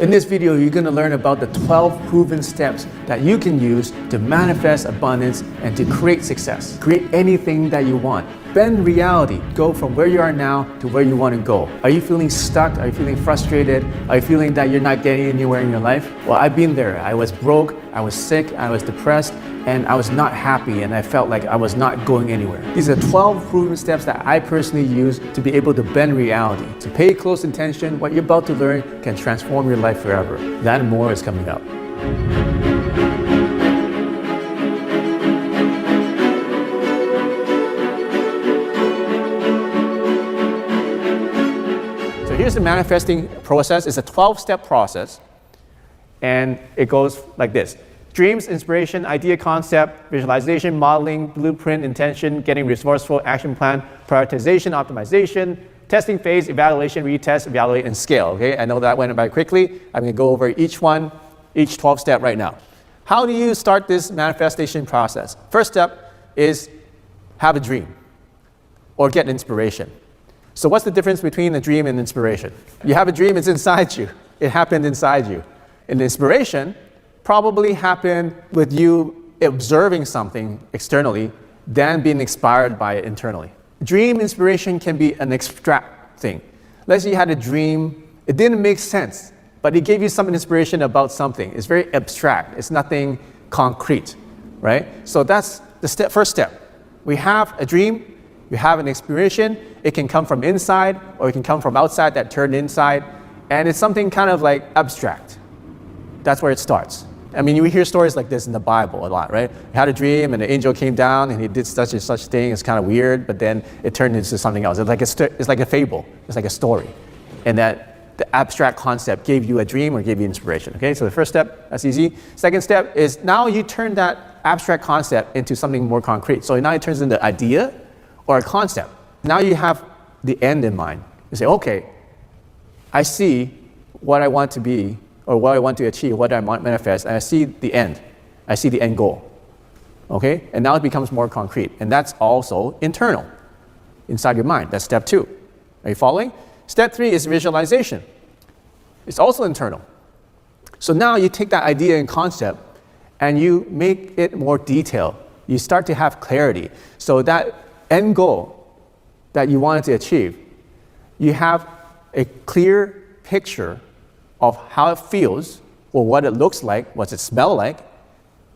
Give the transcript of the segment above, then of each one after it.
In this video, you're going to learn about the 12 proven steps that you can use to manifest abundance and to create success. Create anything that you want. Bend reality. Go from where you are now to where you want to go. Are you feeling stuck? Are you feeling frustrated? Are you feeling that you're not getting anywhere in your life? Well, I've been there. I was broke, I was sick, I was depressed, and I was not happy, and I felt like I was not going anywhere. These are 12 proven steps that I personally use to be able to bend reality. So pay close attention. What you're about to learn can transform your life forever. That and more is coming up. So here's the manifesting process. It's a 12-step process, and it goes like this. Dreams, inspiration, idea, concept, visualization, modeling, blueprint, intention, getting resourceful, action plan, prioritization, optimization, testing phase, evaluation, retest, evaluate, and scale. Okay, I know that went by quickly. I'm going to go over each 12 step right now. How do you start this manifestation process? First step is have a dream or get inspiration. So what's the difference between a dream and inspiration? You have a dream, it's inside you. It happened inside you. And inspiration probably happened with you observing something externally, then being inspired by it internally. Dream inspiration can be an abstract thing. Let's say you had a dream, it didn't make sense, but it gave you some inspiration about something. It's very abstract, it's nothing concrete, right? So that's the first step. We have a dream, you have an inspiration, it can come from inside or it can come from outside that turned inside, and it's something kind of like abstract. That's where it starts. I mean, we hear stories like this in the Bible a lot, right? You had a dream and an angel came down and he did such and such thing. It's kind of weird, but then it turned into something else. It's like a fable. It's like a story. And that the abstract concept gave you a dream or gave you inspiration, okay? So the first step, that's easy. Second step is now you turn that abstract concept into something more concrete. So now it turns into an idea or a concept. Now you have the end in mind. You say, okay, I see what I want to be or what I want to achieve, what I want to manifest, and I see the end. I see the end goal, okay? And now it becomes more concrete, and that's also internal, inside your mind. That's step 2. Are you following? Step 3 is visualization. It's also internal. So now you take that idea and concept, and you make it more detailed. You start to have clarity. So that end goal that you wanted to achieve, you have a clear picture of how it feels, or what it looks like, what's it smell like,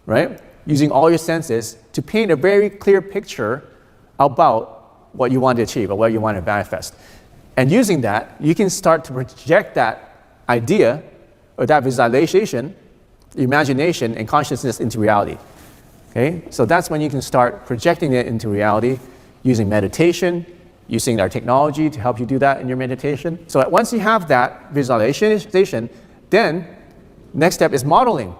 right? Using all your senses to paint a very clear picture about what you want to achieve or what you want to manifest. And using that, you can start to project that idea or that visualization, imagination, and consciousness into reality. Okay? So that's when you can start projecting it into reality using meditation, using our technology to help you do that in your meditation. So once you have that visualization, then next step is modeling.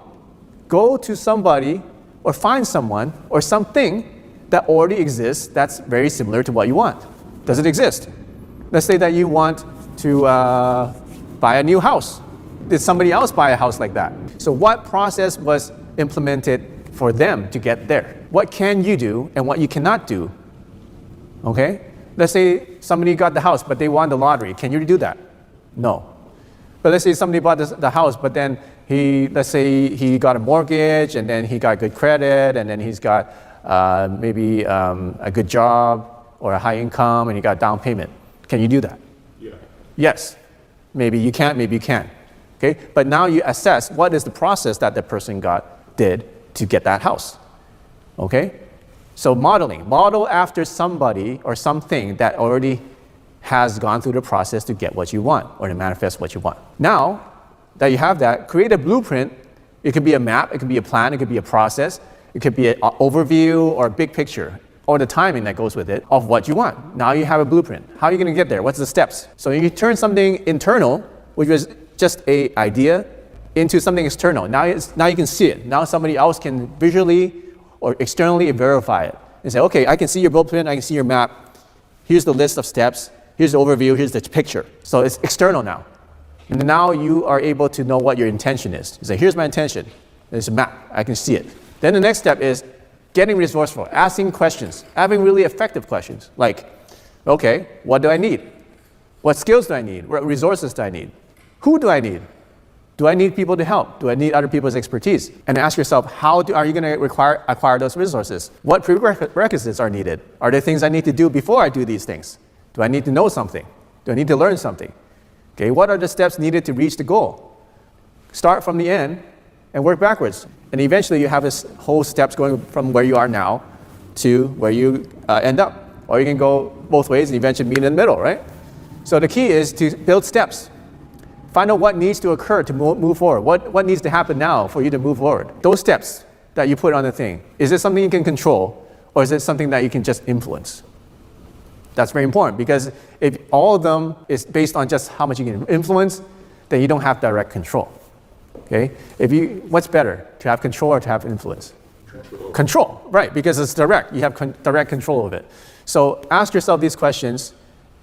Go to somebody or find someone or something that already exists that's very similar to what you want. Does it exist? Let's say that you want to buy a new house. Did somebody else buy a house like that? So what process was implemented for them to get there? What can you do and what you cannot do? Okay? Let's say somebody got the house, but they won the lottery. Can you do that? No. But let's say somebody bought the house, but then let's say he got a mortgage, and then he got good credit, and then he's got maybe a good job or a high income, and he got down payment. Can you do that? Yeah. Yes. Maybe you can't, maybe you can. Okay? But now you assess what is the process that the person did to get that house. Okay? So modeling. Model after somebody or something that already has gone through the process to get what you want or to manifest what you want. Now that you have that, create a blueprint. It could be a map, it could be a plan, it could be a process, it could be an overview or a big picture or the timing that goes with it of what you want. Now you have a blueprint. How are you going to get there? What's the steps? So you turn something internal, which was just an idea, into something external. Now you can see it. Now somebody else can visually or externally verify it and say, okay, I can see your blueprint, I can see your map. Here's the list of steps, here's the overview, here's the picture. So it's external now. And now you are able to know what your intention is. You say, here's my intention. There's a map, I can see it. Then the next step is getting resourceful, asking questions, having really effective questions. Like, okay, what do I need? What skills do I need? What resources do I need? Who do I need? Do I need people to help? Do I need other people's expertise? And ask yourself, are you going to acquire those resources? What prerequisites are needed? Are there things I need to do before I do these things? Do I need to know something? Do I need to learn something? Okay, what are the steps needed to reach the goal? Start from the end and work backwards. And eventually you have this whole steps going from where you are now to where you end up. Or you can go both ways and eventually meet in the middle, right? So the key is to build steps. Find out what needs to occur to move forward. What needs to happen now for you to move forward? Those steps that you put on the thing, is it something you can control, or is it something that you can just influence? That's very important, because if all of them is based on just how much you can influence, then you don't have direct control. Okay? What's better, to have control or to have influence? Control, right? Because it's direct. You have direct control of it. So ask yourself these questions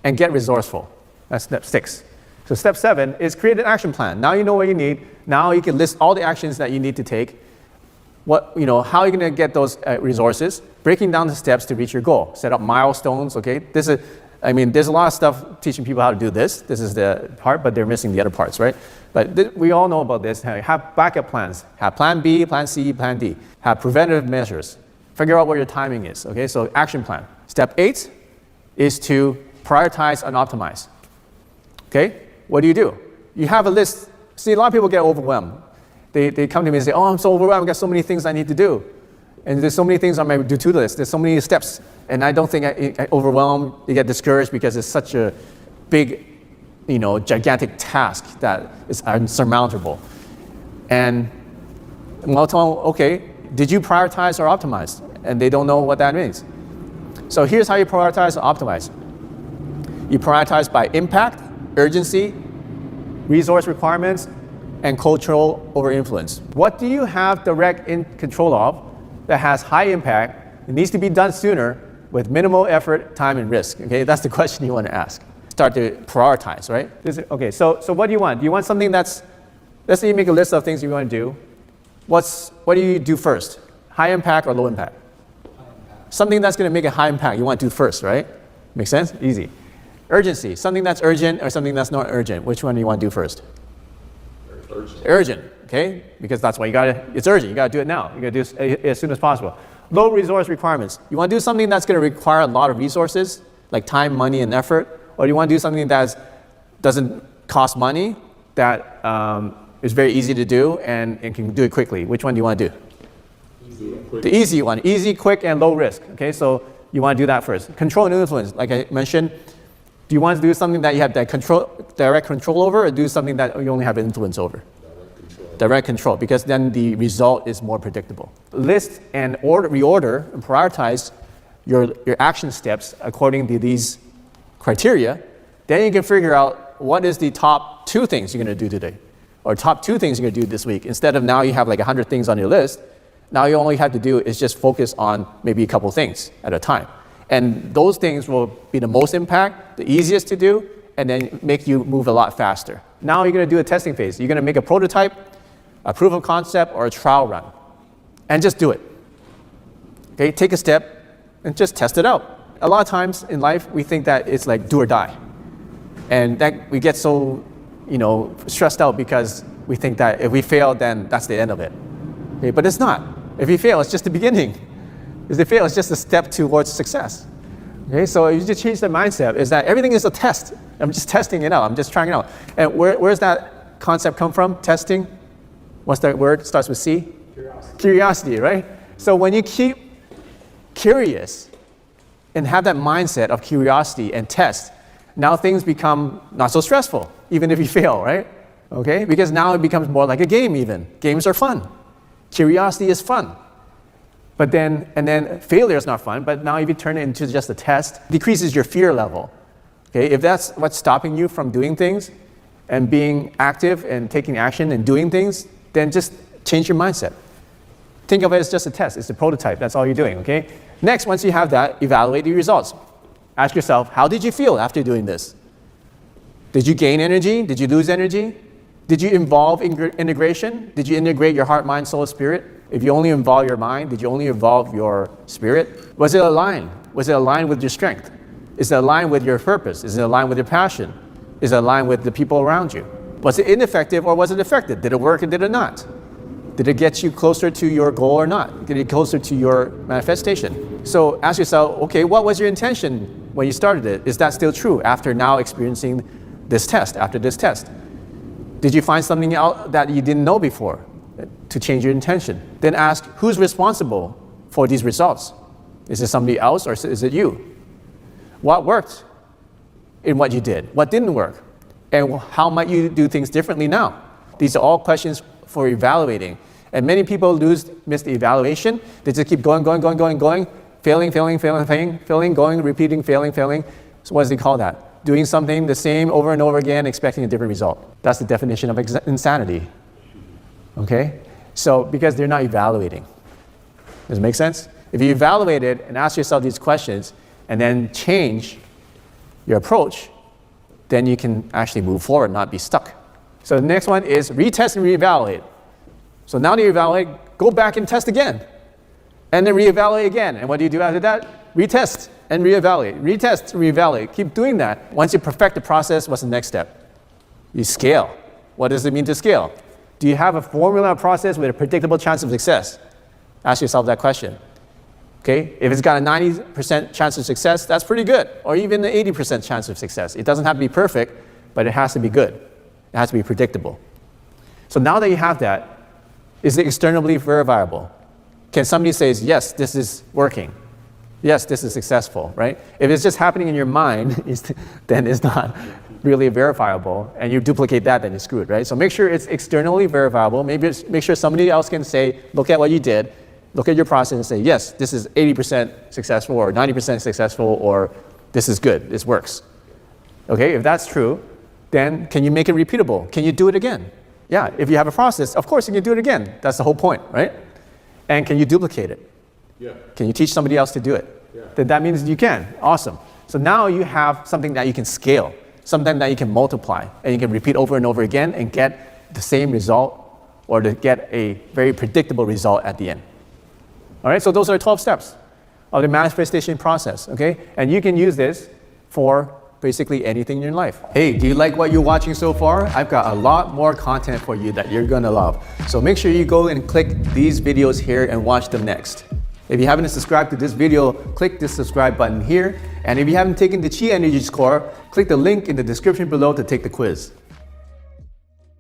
and get resourceful. That's step 6. So step 7 is create an action plan. Now you know what you need. Now you can list all the actions that you need to take. How are you going to get those resources? Breaking down the steps to reach your goal. Set up milestones, okay? There's a lot of stuff teaching people how to do this. This is the part, but they're missing the other parts, right? But we all know about this. Have backup plans. Have plan B, plan C, plan D. Have preventative measures. Figure out what your timing is, okay? So action plan. Step 8 is to prioritize and optimize. Okay? What do? You have a list. See, a lot of people get overwhelmed. They come to me and say, I'm so overwhelmed, I've got so many things I need to do. And there's so many things on my do-to list. There's so many steps. And I don't think I overwhelmed. You get discouraged because it's such a big, gigantic task that is unsurmountable. And I'll tell them, okay, did you prioritize or optimize? And they don't know what that means. So here's how you prioritize or optimize. You prioritize by impact, urgency, resource requirements, and cultural over influence. What do you have direct control of that has high impact? It needs to be done sooner with minimal effort, time, and risk. Okay, that's the question you want to ask. Start to prioritize, right? Okay, so what do you want? Do you want something let's say you make a list of things you want to do. What do you do first? High impact or low impact? High impact. Something that's going to make a high impact, you want to do first, right? Make sense? Easy. Urgency, something that's urgent or something that's not urgent. Which one do you want to do first? Urgent, okay? Because that's why it's urgent. You got to do it now. You got to do it as soon as possible. Low resource requirements. You want to do something that's going to require a lot of resources, like time, money, and effort, or you want to do something that doesn't cost money, that is very easy to do and can do it quickly. Which one do you want to do? The easy one. Easy, quick, and low risk. Okay, so you want to do that first. Control and influence, like I mentioned. Do you want to do something that you have direct control over, or do something that you only have influence over? Direct control, because then the result is more predictable. List and reorder and prioritize your action steps according to these criteria. Then you can figure out what is the top 2 things you're going to do today, or top 2 things you're going to do this week. Instead of now you have like 100 things on your list, now you only have to do is just focus on maybe a couple things at a time. And those things will be the most impact, the easiest to do, and then make you move a lot faster. Now you're going to do a testing phase. You're going to make a prototype, a proof of concept, or a trial run. And just do it. Okay, take a step and just test it out. A lot of times in life, we think that it's like do or die. And that we get so, stressed out because we think that if we fail, then that's the end of it. Okay, but it's not. If you fail, it's just the beginning. If they fail, it's just a step towards success. Okay, so if you just change the mindset, is that everything is a test. I'm just testing it out. I'm just trying it out. And where's that concept come from? Testing? What's that word? It starts with C? Curiosity, right? So when you keep curious and have that mindset of curiosity and test, now things become not so stressful, even if you fail, right? Okay, because now it becomes more like a game even. Games are fun. Curiosity is fun. But then failure is not fun, but now if you turn it into just a test, decreases your fear level. Okay, if that's what's stopping you from doing things and being active and taking action and doing things, then just change your mindset. Think of it as just a test. It's a prototype. That's all you're doing, okay? Next, once you have that, evaluate the results. Ask yourself, how did you feel after doing this? Did you gain energy? Did you lose energy? Did you involve integration? Did you integrate your heart, mind, soul, spirit? If you only involve your mind, did you only involve your spirit? Was it aligned? Was it aligned with your strength? Is it aligned with your purpose? Is it aligned with your passion? Is it aligned with the people around you? Was it ineffective or was it effective? Did it work or did it not? Did it get you closer to your goal or not? Did it get closer to your manifestation? So ask yourself, okay, what was your intention when you started it? Is that still true after now experiencing this test, after this test? Did you find something out that you didn't know before to change your intention? Then ask, who's responsible for these results? Is it somebody else or is it you? What worked in what you did? What didn't work? And how might you do things differently now? These are all questions for evaluating. And many people miss the evaluation. They just keep going, failing, going, repeating, failing. So what does he call that? Doing something the same over and over again, expecting a different result. That's the definition of insanity. Okay? So, because they're not evaluating. Does it make sense? If you evaluate it and ask yourself these questions and then change your approach, then you can actually move forward, not be stuck. So the next one is retest and reevaluate. So now that you evaluate, go back and test again. And then reevaluate again. And what do you do after that? Retest and reevaluate. Retest, reevaluate. Keep doing that. Once you perfect the process, what's the next step? You scale. What does it mean to scale? Do you have a formula process with a predictable chance of success? Ask yourself that question. Okay? If it's got a 90% chance of success, that's pretty good. Or even an 80% chance of success. It doesn't have to be perfect, but it has to be good. It has to be predictable. So now that you have that, is it externally verifiable? Can somebody say, yes, this is working? Yes, this is successful, right? If it's just happening in your mind, then it's not really verifiable, and you duplicate that, then you're screwed, right? So make sure it's externally verifiable. Maybe make sure somebody else can say, look at what you did, look at your process and say, yes, this is 80% successful or 90% successful, or this is good, this works. Okay, if that's true, then can you make it repeatable? Can you do it again? Yeah, if you have a process, of course you can do it again. That's the whole point, right? And can you duplicate it? Yeah. Can you teach somebody else to do it? Yeah. Then that means you can. Awesome. So now you have something that you can scale, something that you can multiply, and you can repeat over and over again and get the same result or to get a very predictable result at the end. All right, so those are 12 steps of the manifestation process, okay? And you can use this for basically anything in your life. Hey, do you like what you're watching so far? I've got a lot more content for you that you're gonna love. So make sure you go and click these videos here and watch them next. If you haven't subscribed to this video, click the subscribe button here. And if you haven't taken the Chi Energy Score, click the link in the description below to take the quiz.